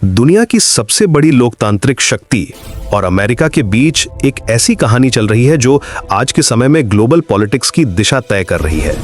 दुनिया की सबसे बड़ी लोकतांत्रिक शक्ति और अमेरिका के बीच एक ऐसी कहानी चल रही है जो आज के समय में ग्लोबल पॉलिटिक्स की दिशा तय कर रही है।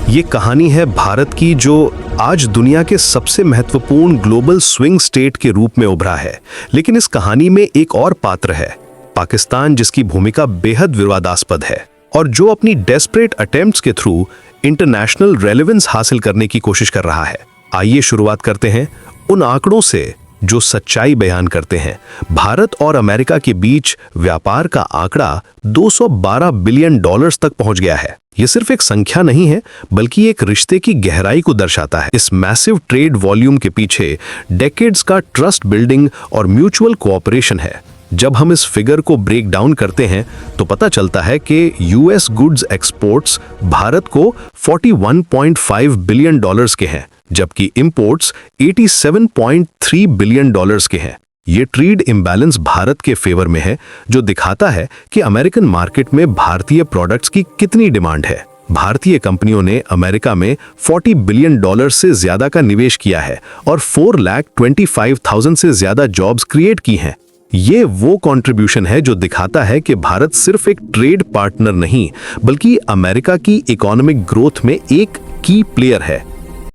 ये कहानी है भारत की, जो आज दुनिया के सबसे महत्वपूर्ण ग्लोबल स्विंग स्टेट के रूप में उभरा है। लेकिन इस कहानी में एक और पात्र है, पाकिस्तान, जिसकी भूमिका बेहद विवादास्पद है और जो अपनी डेस्परेट अटेम्प्ट्स के थ्रू इंटरनेशनल रेलेवेंस हासिल करने की कोशिश कर रहा है। आइए शुरुआत करते हैं उन आंकड़ों से जो सच्चाई बयान करते हैं। भारत और अमेरिका के बीच व्यापार का आंकड़ा 212 बिलियन डॉलर्स तक पहुंच गया है। यह सिर्फ एक संख्या नहीं है, बल्कि एक रिश्ते की गहराई को दर्शाता है। इस मैसिव ट्रेड वॉल्यूम के पीछे डेकेड्स का ट्रस्ट बिल्डिंग और म्यूचुअल कोऑपरेशन है। जब हम इस फिगर को ब्रेक डाउन करते हैं तो पता चलता है कि यूएस गुड्स एक्सपोर्ट्स भारत को 41.5 बिलियन डॉलर्स के हैं, जबकि इंपोर्ट्स 87.3 बिलियन डॉलर्स के हैं। ये ट्रेड इम्बैलेंस भारत के फेवर में है, जो दिखाता है कि अमेरिकन मार्केट में भारतीय प्रोडक्ट्स की कितनी डिमांड है। भारतीय कंपनियों ने अमेरिका में 40 बिलियन डॉलर से ज्यादा का निवेश किया है और 4,25,000 से ज्यादा जॉब्स क्रिएट की हैं। ये वो कंट्रीब्यूशन है जो दिखाता है कि भारत सिर्फ एक ट्रेड पार्टनर नहीं, बल्कि अमेरिका की इकोनॉमिक ग्रोथ में एक की प्लेयर है।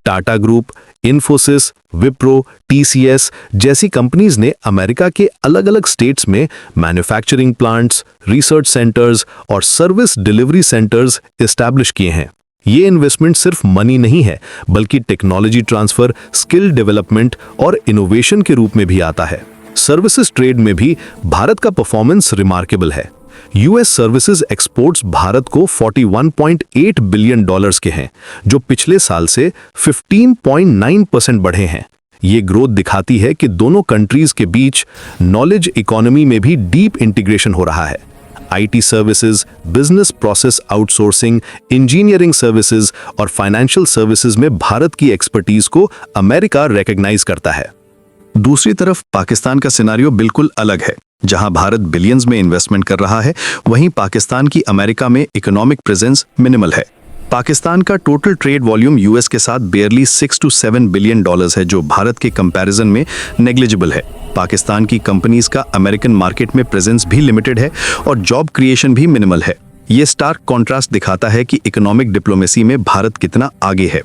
टाटा ग्रुप, इन्फोसिस, विप्रो, टीसीएस जैसी कंपनीज ने अमेरिका के अलग अलग स्टेट्स में मैन्युफैक्चरिंग प्लांट्स, रिसर्च सेंटर्स और सर्विस डिलीवरी सेंटर्स एस्टैब्लिश किए हैं। ये इन्वेस्टमेंट सिर्फ मनी नहीं है, बल्कि टेक्नोलॉजी ट्रांसफर, स्किल डेवलपमेंट और इनोवेशन के रूप में भी आता है। सर्विसेज ट्रेड में भी भारत का परफॉर्मेंस रिमार्केबल है। यूएस सर्विसेज एक्सपोर्ट्स भारत को 41.8 बिलियन डॉलर्स के हैं, जो पिछले साल से 15.9% बढ़े हैं। ये ग्रोथ दिखाती है कि दोनों कंट्रीज के बीच नॉलेज इकोनॉमी में भी डीप इंटीग्रेशन हो रहा है। IT services, business process outsourcing, engineering services और फाइनेंशियल सर्विसेज में भारत की एक्सपर्टीज को अमेरिका रिकॉग्नाइज करता है। दूसरी तरफ पाकिस्तान का सिनारियो बिल्कुल अलग है। जहां भारत बिलियंस में इन्वेस्टमेंट कर रहा है, वहीं पाकिस्तान की अमेरिका में इकोनॉमिक प्रेजेंस मिनिमल है। पाकिस्तान का टोटल ट्रेड वॉल्यूम यूएस के साथ बेयरली 6 to 7 बिलियन डॉलर्स है, जो भारत के कंपैरिजन में नेग्लिजिबल है। पाकिस्तान की कंपनीज का अमेरिकन मार्केट में प्रेजेंस भी लिमिटेड है और जॉब क्रिएशन भी मिनिमल है। ये स्टार्क कॉन्ट्रास्ट दिखाता है कि इकोनॉमिक डिप्लोमेसी में भारत कितना आगे है।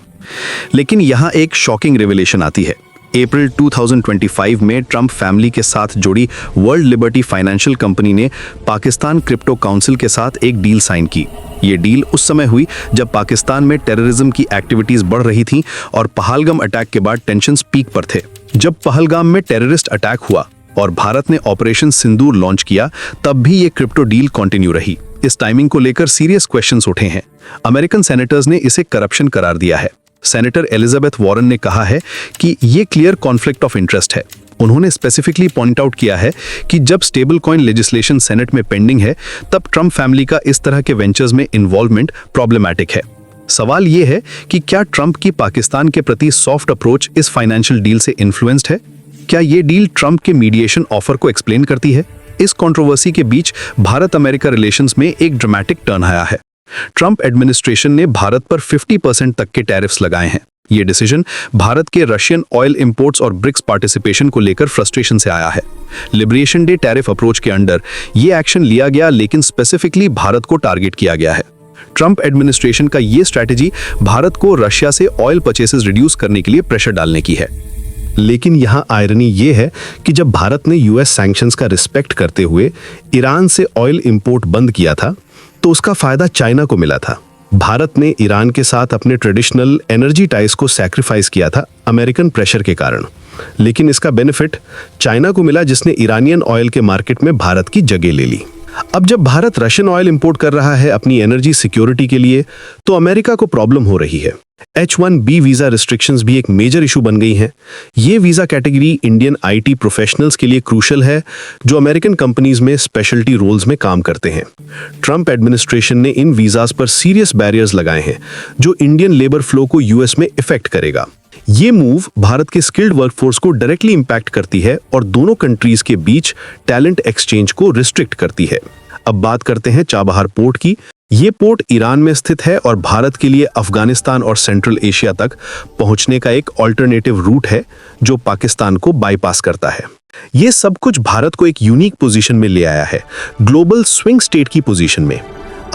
लेकिन यहाँ एक शॉकिंग रिवेलेशन आती है। अप्रैल 2025 में ट्रंप फैमिली के साथ जुड़ी वर्ल्ड लिबर्टी फाइनेंशियल कंपनी ने पाकिस्तान क्रिप्टो काउंसिल के साथ एक डील साइन की। ये डील उस समय हुई जब पाकिस्तान में टेररिज्म की एक्टिविटीज बढ़ रही थीं और पहलगाम अटैक के बाद टेंशन्स पीक पर थे। जब पहलगाम में टेररिस्ट अटैक हुआ और भारत ने ऑपरेशन सिंदूर लॉन्च किया, तब भी ये क्रिप्टो डील कंटिन्यू रही। इस टाइमिंग को लेकर सीरियस क्वेश्चंस उठे हैं। अमेरिकन सेनेटर्स ने इसे करप्शन करार दिया है। सेनेटर एलिजाबेथ वॉरेन ने कहा है कि ये क्लियर कॉन्फ्लिक्ट ऑफ इंटरेस्ट है। उन्होंने स्पेसिफिकली पॉइंट आउट किया है कि जब स्टेबल कॉइन लेजिस्लेशन सेनेट में पेंडिंग है, तब ट्रंप फैमिली का इस तरह के वेंचर्स में इन्वॉल्वमेंट प्रॉब्लमैटिक है। सवाल ये है कि क्या ट्रंप की पाकिस्तान के प्रति सॉफ्ट अप्रोच इस फाइनेंशियल डील से इन्फ्लुएंस्ड है? क्या ये डील ट्रंप के मीडिएशन ऑफर को एक्सप्लेन करती है? इस कंट्रोवर्सी के बीच भारत अमेरिका रिलेशंस में एक ड्रामेटिक टर्न आया है। ट्रंप एडमिनिस्ट्रेशन ने भारत पर 50% तक के टैरिफ्स लगाए हैं। ये डिसीजन भारत के रशियन ऑयल इंपोर्ट्स और ब्रिक्स पार्टिसिपेशन को लेकर फ्रस्ट्रेशन से आया है। लिबरेशन डे टैरिफ अप्रोच के अंडर ये एक्शन लिया गया, लेकिन स्पेसिफिकली भारत को टारगेट किया गया है। ट्रंप एडमिनिस्ट्रेशन का ये स्ट्रैटेजी भारत को रशिया से ऑयल परचेसेस रिड्यूस करने के लिए प्रेशर डालने की है। लेकिन यहाँ आयरनी ये है कि जब भारत ने यूएस सैंक्शंस का रिस्पेक्ट करते हुए ईरान से ऑयल इंपोर्ट बंद किया था, तो उसका फायदा चाइना को मिला था। भारत ने ईरान के साथ अपने ट्रेडिशनल एनर्जी टाइज को सैक्रिफाइस किया था अमेरिकन प्रेशर के कारण, लेकिन इसका बेनिफिट चाइना को मिला, जिसने ईरानियन ऑयल के मार्केट में भारत की जगह ले ली। अब जब भारत रशियन ऑयल इंपोर्ट कर रहा है अपनी एनर्जी सिक्योरिटी के लिए, तो अमेरिका को प्रॉब्लम हो रही है। H-1B वीजा रिस्ट्रिक्शंस भी एक मेजर इशू बन गई हैं। ये visa category Indian IT professionals के लिए क्रूशल है, जो अमेरिकन कंपनीज में स्पेशलिटी रोल्स में काम करते हैं। ट्रंप एडमिनिस्ट्रेशन ने इन वीजास पर सीरियस बैरियर्स लगाए हैं, जो इंडियन लेबर फ्लो को यूएस में इफेक्ट करेगा। ये मूव भारत के स्किल्ड वर्कफोर्स को डायरेक्टली इंपैक्ट करती है और दोनों कंट्रीज के बीच टैलेंट एक्सचेंज को रिस्ट्रिक्ट करती है। अब बात करते हैं चाबहार पोर्ट की, ये पोर्ट ईरान में स्थित है और भारत के लिए अफगानिस्तान और सेंट्रल एशिया तक पहुंचने का एक ऑल्टरनेटिव रूट है जो पाकिस्तान को बाईपास करता है। ये सब कुछ भारत को एक यूनिक पोजीशन में ले आया है, ग्लोबल स्विंग स्टेट की पोजीशन में।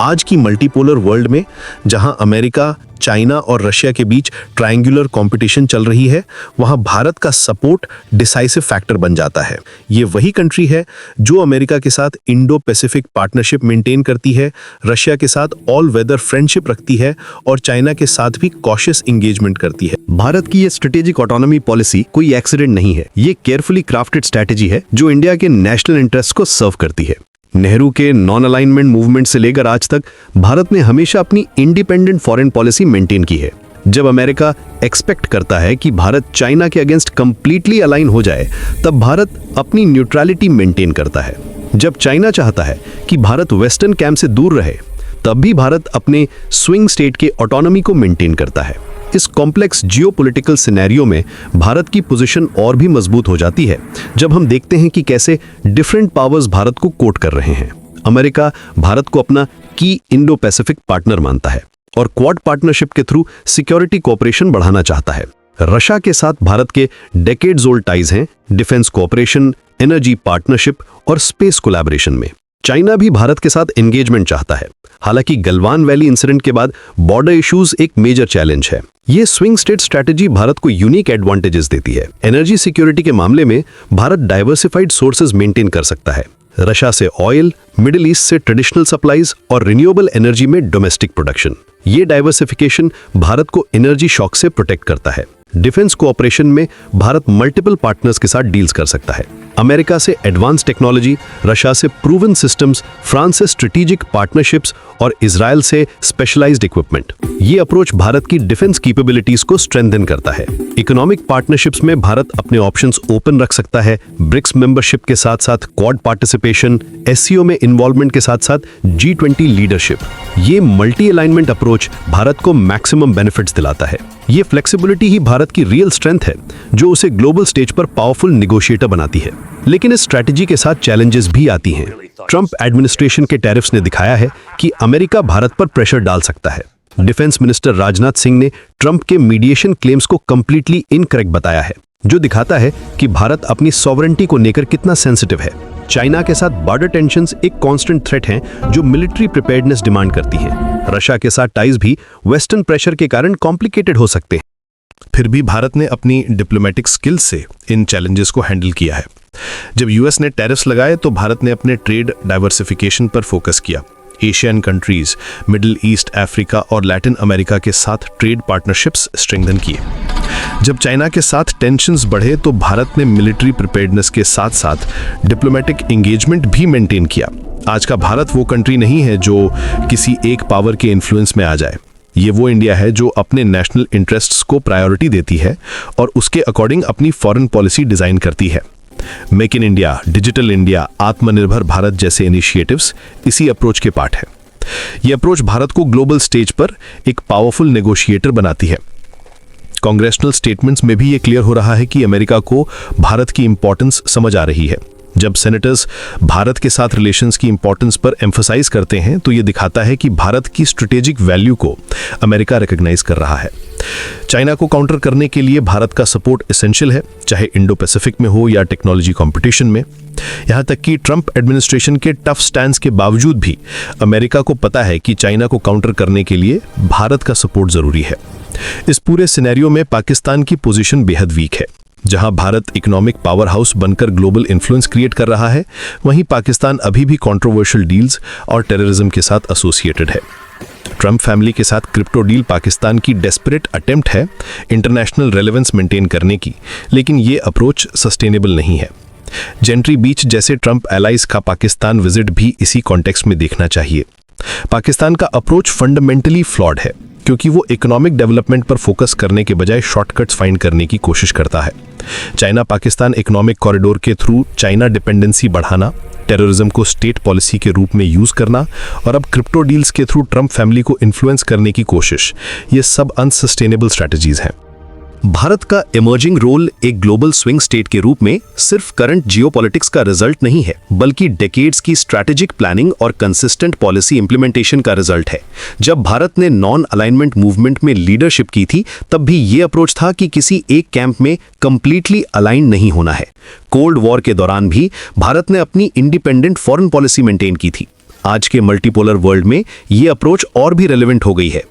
आज की मल्टीपोलर वर्ल्ड में जहां अमेरिका, चाइना और रशिया के बीच ट्रायंगुलर कंपटीशन चल रही है, वहां भारत का सपोर्ट डिसाइसिव फैक्टर बन जाता है। ये वही कंट्री है जो अमेरिका के साथ इंडो पैसिफिक पार्टनरशिप मेंटेन करती है, रशिया के साथ ऑल वेदर फ्रेंडशिप रखती है और चाइना के साथ भी कॉशियस एंगेजमेंट करती है। भारत की ये स्ट्रेटेजिक ऑटोनॉमी पॉलिसी कोई एक्सीडेंट नहीं है। ये केयरफुली क्राफ्टेड स्ट्रैटेजी है जो इंडिया के नेशनल इंटरेस्ट को सर्व करती है। नेहरू के नॉन अलाइनमेंट मूवमेंट से लेकर आज तक भारत ने हमेशा अपनी इंडिपेंडेंट फॉरेन पॉलिसी मेंटेन की है। जब अमेरिका एक्सपेक्ट करता है कि भारत चाइना के अगेंस्ट कंप्लीटली अलाइन हो जाए, तब भारत अपनी न्यूट्रलिटी मेंटेन करता है। जब चाइना चाहता है कि भारत वेस्टर्न कैंप से दूर रहे, तब भी भारत अपने स्विंग स्टेट के ऑटोनॉमी को मेंटेन करता है। इस कॉम्प्लेक्स जियोपॉलिटिकल सिनेरियो में भारत की पोजीशन और भी मजबूत हो जाती है जब हम देखते हैं कि कैसे डिफरेंट पावर्स भारत को कोट कर रहे हैं। अमेरिका भारत को अपना की इंडो पैसिफिक पार्टनर मानता है और क्वाड पार्टनरशिप के थ्रू सिक्योरिटी कोऑपरेशन बढ़ाना चाहता है। रशिया के साथ भारत के डेकेड्स ओल्ड टाइज हैं, डिफेंस कोऑपरेशन, एनर्जी पार्टनरशिप और स्पेस कोलैबोरेशन में। चाइना भी भारत के साथ एंगेजमेंट चाहता है। हालांकि गलवान वैली इंसिडेंट के बाद बॉर्डर इश्यूज एक मेजर चैलेंज है। ये स्विंग स्टेट स्ट्रैटेजी भारत को यूनिक एडवांटेजेस देती है। एनर्जी सिक्योरिटी के मामले में भारत डाइवर्सिफाइड सोर्सेज मेंटेन कर सकता है। रशिया से ऑयल, मिडिल ईस्ट से ट्रेडिशनल सप्लाईज और रिन्यूएबल एनर्जी में डोमेस्टिक प्रोडक्शन। ये डाइवर्सिफिकेशन भारत को एनर्जी शॉक से प्रोटेक्ट करता है। डिफेंस कोऑपरेशन में भारत मल्टीपल पार्टनर्स के साथ डील्स कर सकता है। अमेरिका से एडवांस टेक्नोलॉजी, रशिया से प्रूवन सिस्टम्स, फ्रांस से स्ट्रेटेजिक पार्टनरशिप्स और इजराइल से स्पेशलाइज्ड इक्विपमेंट। ये अप्रोच भारत की डिफेंस कैपेबिलिटीज को स्ट्रेंथन करता है। इकोनॉमिक पार्टनरशिप्स में भारत अपने ऑप्शंस ओपन रख सकता है। ब्रिक्स मेंबरशिप के साथ साथ क्वाड पार्टिसिपेशन, एससीओ में इन्वॉल्वमेंट के साथ साथ G20 लीडरशिप। ये मल्टी अलाइनमेंट अप्रोच भारत को मैक्सिमम बेनिफिट्स दिलाता है। ये फ्लेक्सिबिलिटी ही भारत की रियल स्ट्रेंथ है जो उसे ग्लोबल स्टेज पर पावरफुल नेगोशिएटर बनाती है। लेकिन इस स्ट्रैटेजी के साथ चैलेंजेस भी आती हैं। ट्रंप एडमिनिस्ट्रेशन के टैरिफ्स ने दिखाया है कि अमेरिका भारत पर प्रेशर डाल सकता है। डिफेंस मिनिस्टर राजनाथ सिंह ने ट्रंप के मीडिएशन क्लेम्स को कंप्लीटली इनकरेक्ट बताया है, जो दिखाता है कि भारत अपनी सॉवरेंटी को लेकर कितना सेंसिटिव है। चाइना के साथ बॉर्डर टेंशंस एक कांस्टेंट थ्रेट हैं जो मिलिट्री प्रिपेयर्डनेस डिमांड करती हैं। रशिया के साथ टाइज भी वेस्टर्न प्रेशर के कारण कॉम्प्लिकेटेड हो सकते हैं। फिर भी भारत ने अपनी डिप्लोमेटिक स्किल से इन चैलेंजेस को हैंडल किया है। जब यूएस ने टैरिफ्स लगाए तो भारत ने अपने ट्रेड डाइवर्सिफिकेशन पर फोकस किया। Asian countries, middle east, Africa और लैटिन अमेरिका के साथ ट्रेड पार्टनरशिप्स स्ट्रेंथन किए। जब चाइना के साथ टेंशंस बढ़े तो भारत ने मिलिट्री प्रिपेयर्डनेस के साथ साथ डिप्लोमेटिक एंगेजमेंट भी मेंटेन किया। आज का भारत वो कंट्री नहीं है जो किसी एक पावर के इन्फ्लुएंस में आ जाए। ये वो इंडिया है जो अपने नेशनल इंटरेस्ट्स को प्रायोरिटी देती है और उसके अकॉर्डिंग अपनी फॉरेन पॉलिसी डिजाइन करती है। Make in India, digital India, आत्मनिर्भर भारत जैसे इनिशिएटिव्स इसी अप्रोच के पार्ट है। ये अप्रोच भारत को ग्लोबल स्टेज पर एक पावरफुल नेगोशिएटर बनाती है। कांग्रेसनल स्टेटमेंट्स में भी ये क्लियर हो रहा है कि अमेरिका को भारत की इंपॉर्टेंस समझ आ रही है। जब सेनेटर्स भारत के साथ रिलेशंस की इंपॉर्टेंस पर एम्फसाइज करते हैं तो ये दिखाता है कि भारत की स्ट्रेटेजिक वैल्यू को अमेरिका रिकॉग्नाइज कर रहा है। चाइना को काउंटर करने के लिए भारत का सपोर्ट एसेंशियल है, चाहे इंडो पैसिफिक में हो या टेक्नोलॉजी कंपटीशन में। यहां तक कि ट्रंप एडमिनिस्ट्रेशन के टफ स्टैंड के बावजूद भी अमेरिका को पता है कि चाइना को काउंटर करने के लिए भारत का सपोर्ट जरूरी है। इस पूरे सिनेरियो में पाकिस्तान की पोजीशन बेहद वीक है। जहां भारत इकोनॉमिक पावर हाउस बनकर ग्लोबल इन्फ्लुएंस क्रिएट कर रहा है, वहीं पाकिस्तान अभी भी कंट्रोवर्शियल डील्स और टेररिज्म के साथ एसोसिएटेड है। ट्रंप फैमिली के साथ क्रिप्टो डील पाकिस्तान की डेस्परेट अटेम्प्ट है इंटरनेशनल रेलेवेंस मेंटेन करने की, लेकिन ये अप्रोच सस्टेनेबल नहीं है। जेंट्री बीच जैसे ट्रंप एलाइज का पाकिस्तान विजिट भी इसी कॉन्टेक्स्ट में देखना चाहिए। पाकिस्तान का अप्रोच फंडामेंटली फ्लॉड है क्योंकि वो इकोनॉमिक डेवलपमेंट पर फोकस करने के बजाय शॉर्टकट्स फाइंड करने की कोशिश करता है। चाइना पाकिस्तान इकोनॉमिक कॉरिडोर के थ्रू चाइना डिपेंडेंसी बढ़ाना, टेररिज्म को स्टेट पॉलिसी के रूप में यूज करना और अब क्रिप्टो डील्स के थ्रू ट्रंप फैमिली को इन्फ्लुएंस करने की कोशिश, ये सब अनसस्टेनेबल स्ट्रैटेजीज हैं। भारत का इमर्जिंग रोल एक ग्लोबल स्विंग स्टेट के रूप में सिर्फ करंट जियोपॉलिटिक्स का रिजल्ट नहीं है, बल्कि डेकेड्स की स्ट्रैटेजिक प्लानिंग और कंसिस्टेंट पॉलिसी इंप्लीमेंटेशन का रिजल्ट है। जब भारत ने नॉन अलाइनमेंट मूवमेंट में लीडरशिप की थी, तब भी ये अप्रोच था कि किसी एक कैंप में कंप्लीटली अलाइन नहीं होना है। कोल्ड वॉर के दौरान भी भारत ने अपनी इंडिपेंडेंट फॉरेन पॉलिसी मेंटेन की थी। आज के मल्टीपोलर वर्ल्ड में ये अप्रोच और भी रेलेवेंट हो गई है।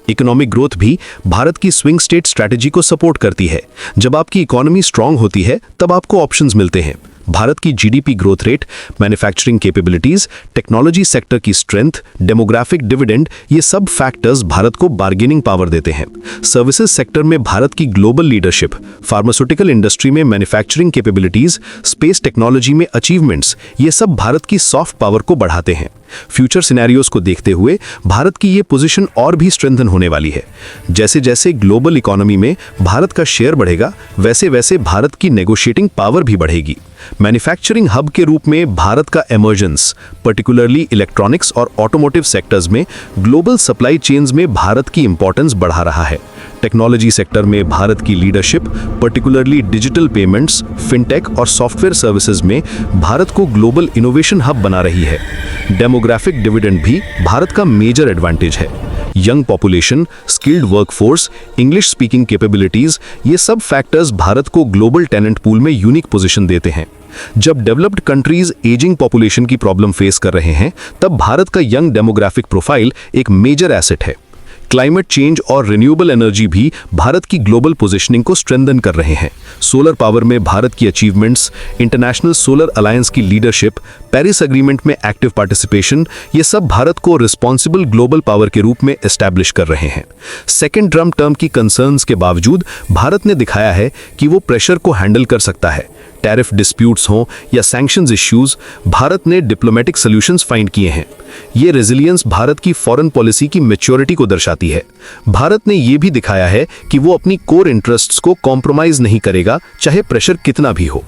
इकोनॉमिक ग्रोथ भी भारत की स्विंग स्टेट स्ट्रैटेजी को सपोर्ट करती है। जब आपकी इकोनॉमी स्ट्रांग होती है, तब आपको ऑप्शंस मिलते हैं। भारत की GDP growth rate, manufacturing capabilities, technology sector की स्ट्रेंथ, डेमोग्राफिक डिविडेंड, ये सब फैक्टर्स भारत को बार्गेनिंग पावर देते हैं। सर्विसेज सेक्टर में भारत की ग्लोबल लीडरशिप, फार्मास्यूटिकल इंडस्ट्री में मैन्युफैक्चरिंग कैपेबिलिटीज, स्पेस टेक्नोलॉजी में अचीवमेंट्स, ये सब भारत की सॉफ्ट पावर को बढ़ाते हैं। फ्यूचर सिनेरियोज को देखते हुए भारत की ये पोजीशन और भी स्ट्रेंथन होने वाली है। जैसे जैसे ग्लोबल इकोनॉमी में भारत का शेयर बढ़ेगा, वैसे वैसे भारत की नेगोशिएटिंग पावर भी बढ़ेगी। मैन्युफैक्चरिंग हब के रूप में भारत का इमर्जेंस, पर्टिकुलरली इलेक्ट्रॉनिक्स और ऑटोमोटिव सेक्टर्स में ग्लोबल सप्लाई चेन्स में भारत की इंपॉर्टेंस बढ़ा रहा है। टेक्नोलॉजी सेक्टर में भारत की leadership, particularly digital payments, fintech और सॉफ्टवेयर सर्विसेज में भारत को ग्लोबल इनोवेशन हब बना रही है। डेमोग्राफिक डिविडेंड भी भारत का मेजर एडवांटेज है। Young population, skilled workforce, English speaking capabilities, ये सब फैक्टर्स भारत को ग्लोबल टैलेंट पूल में यूनिक पोजीशन देते हैं। जब डेवलप्ड कंट्रीज एजिंग पॉपुलेशन की प्रॉब्लम फेस कर रहे हैं, तब भारत का यंग डेमोग्राफिक प्रोफाइल एक मेजर एसेट है। क्लाइमेट चेंज और रिन्यूएबल एनर्जी भी भारत की ग्लोबल पोजीशनिंग को स्ट्रेंथन कर रहे हैं। सोलर पावर में भारत की अचीवमेंट्स, इंटरनेशनल सोलर अलायंस की लीडरशिप, पेरिस एग्रीमेंट में एक्टिव पार्टिसिपेशन, ये सब भारत को रिस्पॉन्सिबल ग्लोबल पावर के रूप में एस्टैब्लिश कर रहे हैं। सेकेंड ट्रम्प टर्म की कंसर्न्स के बावजूद भारत ने दिखाया है कि वो प्रेशर को हैंडल कर सकता है। टैरिफ डिस्प्यूट्स हों या सैंक्शंस इश्यूज, भारत ने डिप्लोमेटिक सॉल्यूशंस फाइंड किए हैं। ये रेजिलियंस भारत की फॉरेन पॉलिसी की मैच्योरिटी को दर्शाती है। भारत ने ये भी दिखाया है कि वो अपनी कोर इंटरेस्ट्स को कॉम्प्रोमाइज नहीं करेगा, चाहे प्रेशर कितना भी हो।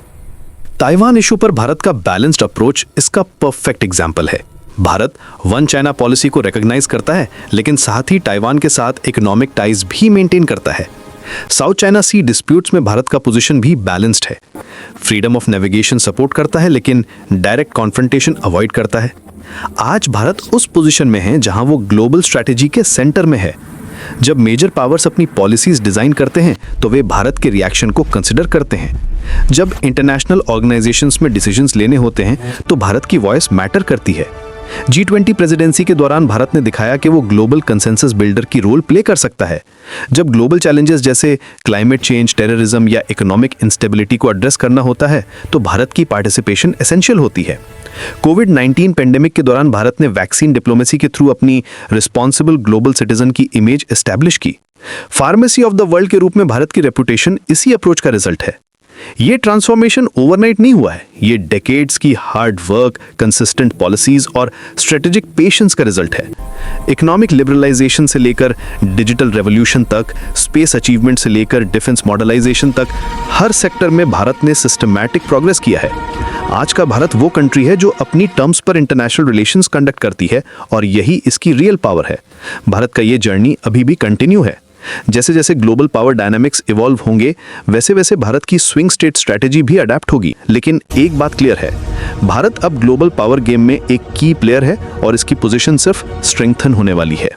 ताइवान इशू पर भारत का बैलेंस्ड अप्रोच इसका परफेक्ट एग्जाम्पल है। भारत वन चाइना पॉलिसी को रिकॉग्नाइज करता है, लेकिन साथ ही ताइवान के साथ इकोनॉमिक टाइज भी मेंटेन करता है। साउथ चाइना सी डिस्प्यूट्स में भारत का पोजीशन भी बैलेंस्ड है। फ्रीडम ऑफ नेविगेशन सपोर्ट करता है, लेकिन डायरेक्ट कॉन्फ्रंटेशन अवॉइड करता है। आज भारत उस पोजीशन में है जहां वो ग्लोबल स्ट्रैटेजी के सेंटर में है। जब मेजर पावर्स अपनी पॉलिसीज डिजाइन करते हैं, तो वे भारत के रिएक्शन को कंसिडर करते हैं। जब इंटरनेशनल ऑर्गेनाइजेशंस में डिसीजंस लेने होते हैं, तो भारत की वॉइस मैटर करती है। G20 प्रेसिडेंसी के दौरान भारत ने दिखाया कि वो ग्लोबल कंसेंसस बिल्डर की रोल प्ले कर सकता है। जब ग्लोबल चैलेंजेस जैसे क्लाइमेट चेंज, टेररिज्म या इकोनॉमिक इंस्टेबिलिटी को एड्रेस करना होता है, तो भारत की पार्टिसिपेशन एसेंशियल होती है। कोविड-19 पेंडेमिक के दौरान भारत ने वैक्सीन डिप्लोमेसी के थ्रू अपनी रिस्पॉन्सिबल ग्लोबल सिटीजन की इमेज एस्टैब्लिश की। फार्मेसी ऑफ द वर्ल्ड के रूप में भारत की रेपुटेशन इसी अप्रोच का रिजल्ट है। ये ट्रांसफॉर्मेशन ओवरनाइट नहीं हुआ है, ये डेकेड्स की हार्ड वर्क, कंसिस्टेंट पॉलिसीज और स्ट्रेटेजिक पेशेंस का रिजल्ट है। इकोनॉमिक लिबरलाइजेशन से लेकर डिजिटल रेवोल्यूशन तक, स्पेस अचीवमेंट से लेकर डिफेंस मॉडर्नाइजेशन तक, हर सेक्टर में भारत ने सिस्टमैटिक प्रोग्रेस किया है। आज का भारत वो कंट्री है जो अपनी टर्म्स पर इंटरनेशनल रिलेशंस कंडक्ट करती है, और यही इसकी रियल पावर है। भारत का ये जर्नी अभी भी कंटिन्यू है। जैसे जैसे ग्लोबल पावर डायनामिक्स इवॉल्व होंगे, वैसे वैसे भारत की स्विंग स्टेट स्ट्रैटेजी भी अडेप्ट होगी। लेकिन एक बात क्लियर है, भारत अब ग्लोबल पावर गेम में एक की प्लेयर है और इसकी पोजीशन सिर्फ स्ट्रेंथन होने वाली है।